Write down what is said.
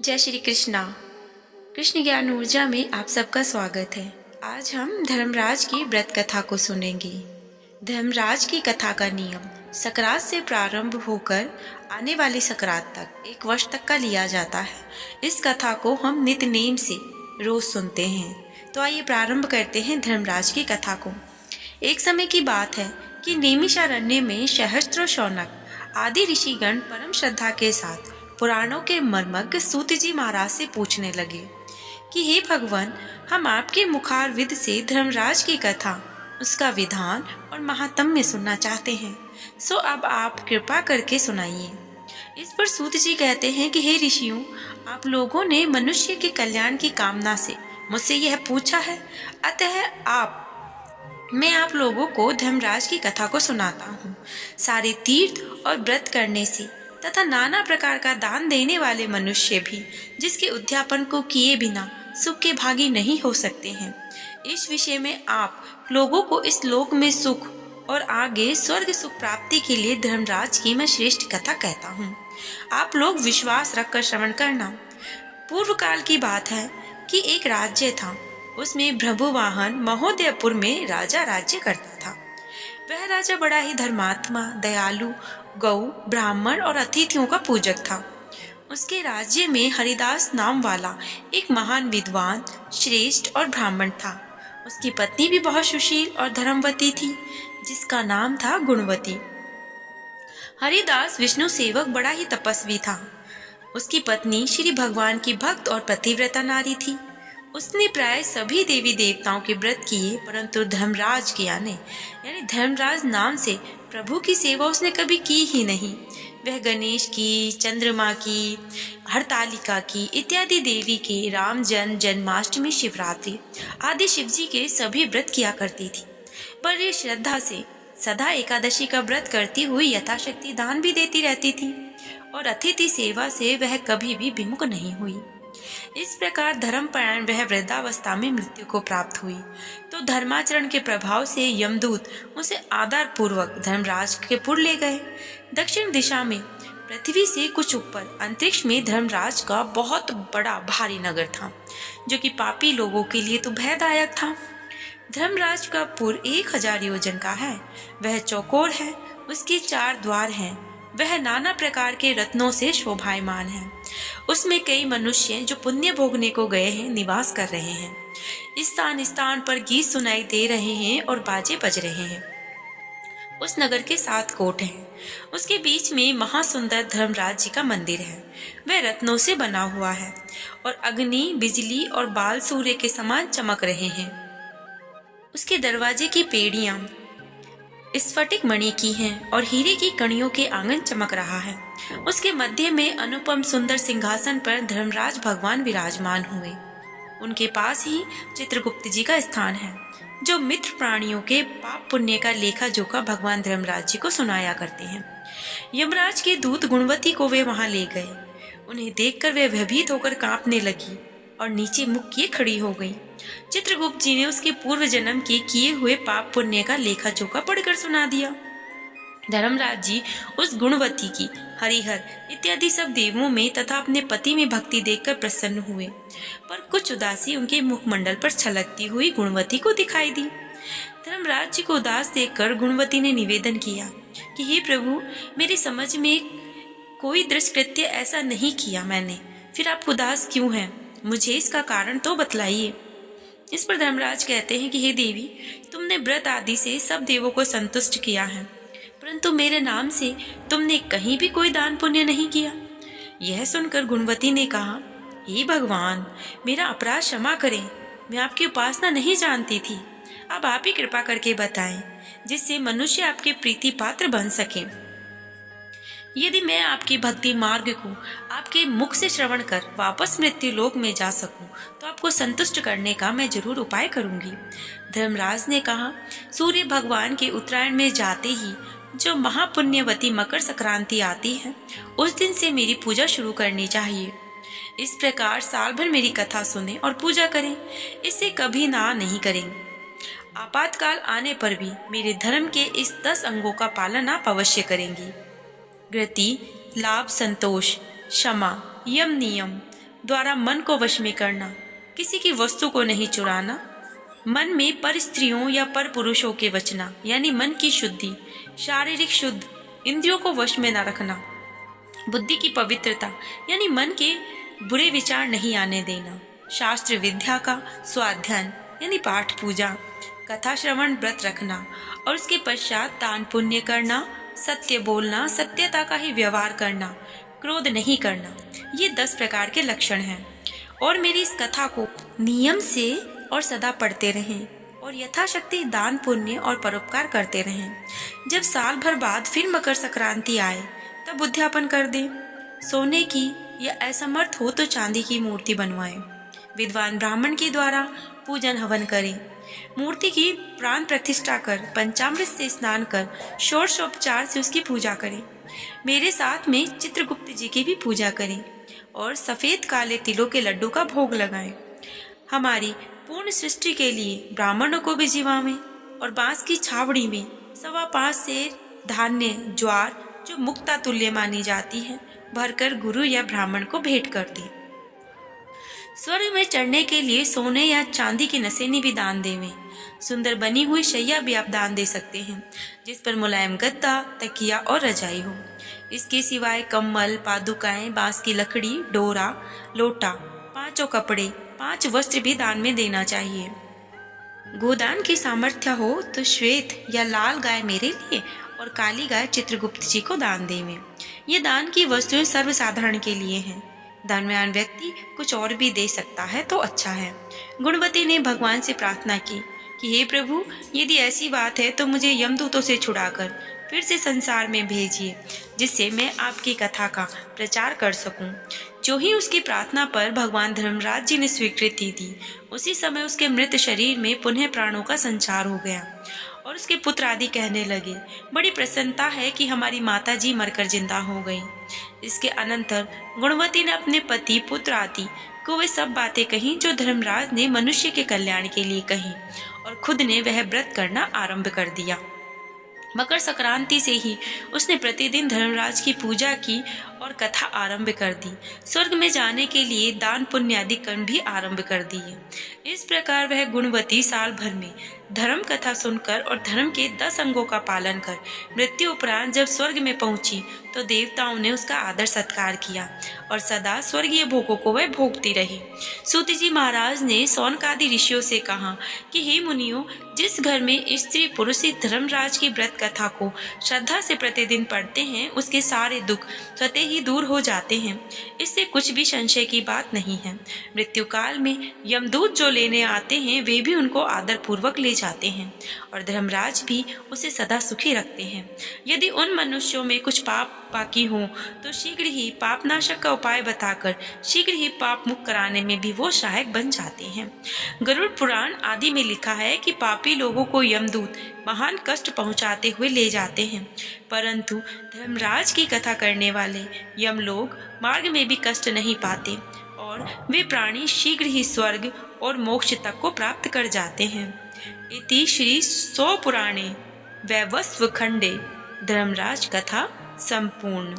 जय श्री कृष्णा। कृष्ण ज्ञान ऊर्जा में आप सबका स्वागत है। आज हम धर्मराज की व्रत कथा को सुनेंगे। धर्मराज की कथा का नियम सकरात से प्रारंभ होकर आने वाली सकरात तक 1 वर्ष तक का लिया जाता है। इस कथा को हम नित्य नेम से रोज सुनते हैं। तो आइए प्रारंभ करते हैं धर्मराज की कथा को। एक समय की बात है कि नैमिषारण्य में सहस्त्र शौनक आदि ऋषिगण परम श्रद्धा के साथ पुराणों के मर्मज्ञ सूत जी महाराज से पूछने लगे कि हे भगवान, हम आपके मुखारविद से धर्मराज की कथा, उसका विधान और महात्म्य सुनना चाहते हैं। सो अब आप कृपा करके सुनाइए। इस पर सूत जी कहते हैं कि हे ऋषियों, आप लोगों ने मनुष्य के कल्याण की कामना से मुझसे यह पूछा है, अतः मैं आप लोगों को धर्मराज की कथा को सुनाता हूँ। सारे तीर्थ और व्रत करने से तथा नाना प्रकार का दान देने वाले मनुष्य भी जिसके उद्यापन को किए बिना सुख के भागी नहीं हो सकते हैं। इस विषय में आप लोगों को इस लोक में सुख और आगे स्वर्ग सुख प्राप्ति के लिए धर्मराज की मैं श्रेष्ठ कथा कहता हूँ। आप लोग विश्वास रखकर श्रवण करना। पूर्व काल की बात है कि एक राज्य था। उसमें भ्रभुवाहन महोदयपुर में राजा राज्य करता था। वह राजा बड़ा ही धर्मात्मा, दयालु, गौ, ब्राह्मण और अतिथियों का पूजक था। उसके राज्य में हरिदास नाम वाला एक महान विद्वान, श्रेष्ठ और ब्राह्मण था। उसकी पत्नी भी बहुत सुशील और धर्मवती थी, जिसका नाम था गुणवती। हरिदास विष्णु सेवक बड़ा ही तपस्वी था। उसकी पत्नी श्री भगवान की भक्त और पतिव्रता नारी थी। उसने प्राय सभी देवी देवताओं के व्रत किए, परंतु धर्मराज की यानी धर्मराज नाम से प्रभु की सेवा उसने कभी की ही नहीं। वह गणेश की, चंद्रमा की, हरतालिका की इत्यादि देवी के, राम जन्माष्टमी, शिवरात्रि आदि शिवजी के सभी व्रत किया करती थी। पर ये श्रद्धा से सदा एकादशी का व्रत करती हुई यथाशक्ति दान भी देती रहती थी और अतिथि सेवा से वह कभी भी विमुख नहीं हुई। इस प्रकार धर्मपरायण वह वृद्धावस्था में मृत्यु को प्राप्त हुई तो धर्माचरण के प्रभाव से यमदूत उसे आदर पूर्वक धर्मराज के पुर ले गए। दक्षिण दिशा में पृथ्वी से कुछ ऊपर अंतरिक्ष में धर्मराज का बहुत बड़ा भारी नगर था, जो कि पापी लोगों के लिए तो भयदायक था। धर्मराज का पुर 1000 योजन का है। वह चौकोर है, उसके 4 द्वार हैं। वह नाना प्रकार के रत्नों से शोभायमान है। उसमें कई मनुष्य जो पुण्य भोगने को गए हैं निवास कर रहे हैं। स्थान स्थान पर गीत सुनाई दे रहे हैं और बाजे बज रहे हैं। उस नगर के 7 कोट हैं। उसके बीच में महासुंदर धर्मराज जी का मंदिर है। वह रत्नों से बना हुआ है और अग्नि, बिजली और बाल सूर्य के समान चमक रहे हैं। उसके दरवाजे की पेड़ियां स्फटिक मणि की हैं और हीरे की कणियों के आंगन चमक रहा है। उसके मध्य में अनुपम सुंदर सिंहासन पर धर्मराज भगवान विराजमान हुए। उनके पास ही चित्रगुप्त जी का स्थान है, जो मित्र प्राणियों के पाप पुण्य का लेखा जोखा भगवान धर्मराज जी को सुनाया करते हैं। यमराज के दूत गुणवती को वे वहां ले गए। उन्हें देखकर वे भयभीत होकर कांपने लगी और नीचे मुख किए खड़ी हो गई। चित्रगुप्त जी ने उसके पूर्व जन्म के किए हुए पाप पुण्य का लेखा जोखा पढ़कर सुना दिया। धर्मराज जी उस गुणवती की, हरिहर इत्यादि सब देवों में तथा अपने पति में भक्ति देखकर प्रसन्न हुए, पर कुछ उदासी उनके मुखमंडल पर छलकती हुई गुणवती को दिखाई दी। धर्मराज जी को उदास देखकर गुणवती ने निवेदन किया कि हे प्रभु, मेरी समझ में कोई दुष्कृत्य ऐसा नहीं किया मैंने, फिर आप उदास क्यों हैं? मुझे इसका कारण तो बतलाइए। इस पर धर्मराज कहते हैं कि हे देवी, तुमने व्रत आदि से सब देवों को संतुष्ट किया है, परंतु मेरे नाम से तुमने कहीं भी कोई दान पुण्य नहीं किया। यह सुनकर गुणवती ने कहा, हे भगवान, मेरा अपराध क्षमा करें। मैं आपकी उपासना नहीं जानती थी। अब आप ही कृपा करके बताएं, जिससे मनुष्य आपके प्रीति पात्र बन सके। यदि मैं आपकी भक्ति मार्ग को आपके मुख से श्रवण कर वापस मृत्यु लोक में जा सकूं, तो आपको संतुष्ट करने का मैं जरूर उपाय करूंगी। धर्मराज ने कहा, सूर्य भगवान के उत्तरायण में जाते ही जो महापुण्यवती मकर संक्रांति आती है, उस दिन से मेरी पूजा शुरू करनी चाहिए। इस प्रकार साल भर मेरी कथा सुने और पूजा करें, इससे कभी ना नहीं करेंगे। आपातकाल आने पर भी मेरे धर्म के इस 10 अंगों का पालन आप अवश्य करेंगी। गति, लाभ, संतोष, क्षमा, यम नियम, द्वारा मन को वश में करना, किसी की वस्तु को नहीं चुराना, मन में पर स्त्रियों या पर पुरुषों के बचना यानी मन की शुद्धि, शारीरिक शुद्ध, इंद्रियों को वश में न रखना, बुद्धि की पवित्रता यानी मन के बुरे विचार नहीं आने देना, शास्त्र विद्या का स्वाध्याय यानी पाठ पूजा, कथा श्रवण, व्रत रखना और उसके पश्चात दान पुण्य करना, सत्य बोलना, सत्यता का ही व्यवहार करना, क्रोध नहीं करना, ये 10 प्रकार के लक्षण हैं। और मेरी इस कथा को नियम से और सदा पढ़ते रहें और यथाशक्ति दान पुण्य और परोपकार करते रहें। जब साल भर बाद फिर मकर संक्रांति आए तब उद्यापन कर दें। सोने की या असमर्थ हो तो चांदी की मूर्ति बनवाएं। विद्वान ब्राह्मण के द्वारा पूजन हवन करें। मूर्ति की प्राण प्रतिष्ठा कर पंचामृत से स्नान कर षोडशोपचार से उसकी पूजा करें। मेरे साथ में चित्रगुप्त जी की भी पूजा करें और सफेद काले तिलों के लड्डू का भोग लगाएं। हमारी पूर्ण सृष्टि के लिए ब्राह्मणों को भी जिवावें और बांस की छावड़ी में 5.25 सेर धान्य ज्वार जो मुक्ता तुल्य मानी जाती है भरकर गुरु या ब्राह्मण को भेंट कर दें। स्वर्ग में चढ़ने के लिए सोने या चांदी की नसेनी भी दान देवें। सुंदर बनी हुई शैया भी आप दान दे सकते हैं जिस पर मुलायम गद्दा, तकिया और रजाई हो। इसके सिवाय कम्बल, पादुकाएं, बांस की लकड़ी, डोरा, लोटा, 5 कपड़े, 5 वस्त्र भी दान में देना चाहिए। गोदान की सामर्थ्य हो तो श्वेत या लाल गाय मेरे लिए और काली गाय चित्रगुप्त जी को दान देवें। ये दान की वस्तुएं सर्वसाधारण के लिए हैं। धनवान व्यक्ति कुछ और भी दे सकता है तो अच्छा है। गुणवती ने भगवान से प्रार्थना की कि हे प्रभु, यदि ऐसी बात है तो मुझे यमदूतों से छुड़ाकर फिर से संसार में भेजिए जिससे मैं आपकी कथा का प्रचार कर सकूं। जो ही उसकी प्रार्थना पर भगवान धर्मराज जी ने स्वीकृति दी, उसी समय उसके मृत शरीर में पुनः प्राणों का संचार हो गया और उसके पुत्र आदि कहने लगे, बड़ी प्रसन्नता है कि हमारी माता जी मरकर जिंदा हो गई। इसके अनंतर गुणवती ने अपने पति, पुत्र आदि को वे सब बातें कही जो धर्मराज ने मनुष्य के कल्याण के लिए कही और खुद ने वह व्रत करना आरंभ कर दिया। मकर संक्रांति से ही उसने प्रतिदिन धर्मराज की पूजा की और कथा आरंभ कर दी। स्वर्ग में जाने के लिए दान पुण्य आदि कर्म भी आरंभ कर दिए। इस प्रकार वह गुणवती साल भर में धर्म कथा सुनकर और धर्म के 10 अंगों का पालन कर मृत्यु उपरांत जब स्वर्ग में पहुंची तो देवताओं ने उसका आदर सत्कार किया और सदा स्वर्गीय भोगों को वह भोगती रही। सूत जी महाराज ने सौनकादि ऋषियों से कहा कि हे मुनियों, जिस घर में स्त्री पुरुष धर्मराज की व्रत कथा को श्रद्धा से प्रतिदिन पढ़ते हैं उसके सारे दुख स्वतः ही दूर हो जाते हैं। इससे कुछ भी संशय की बात नहीं है। मृत्यु काल में यमदूत जो लेने आते हैं वे भी उनको आदर पूर्वक ले जाते हैं और धर्मराज भी उसे सदा सुखी रखते हैं। यदि उन मनुष्यों में कुछ पाप बाकी हो तो शीघ्र ही पापनाशक का उपाय बताकर शीघ्र ही पाप मुक्त कराने में भी वो सहायक बन जाते हैं। गरुड़ पुराण आदि में लिखा है कि पापी लोगों को यमदूत महान कष्ट पहुंचाते हुए ले जाते हैं, परंतु धर्मराज की कथा करने वाले यमलोग मार्ग में भी कष्ट नहीं पाते और वे प्राणी शीघ्र ही स्वर्ग और मोक्ष तक को प्राप्त कर जाते हैं। इति श्री 100 पुराणे वैवस्व खंडे धर्मराज कथा संपूर्ण।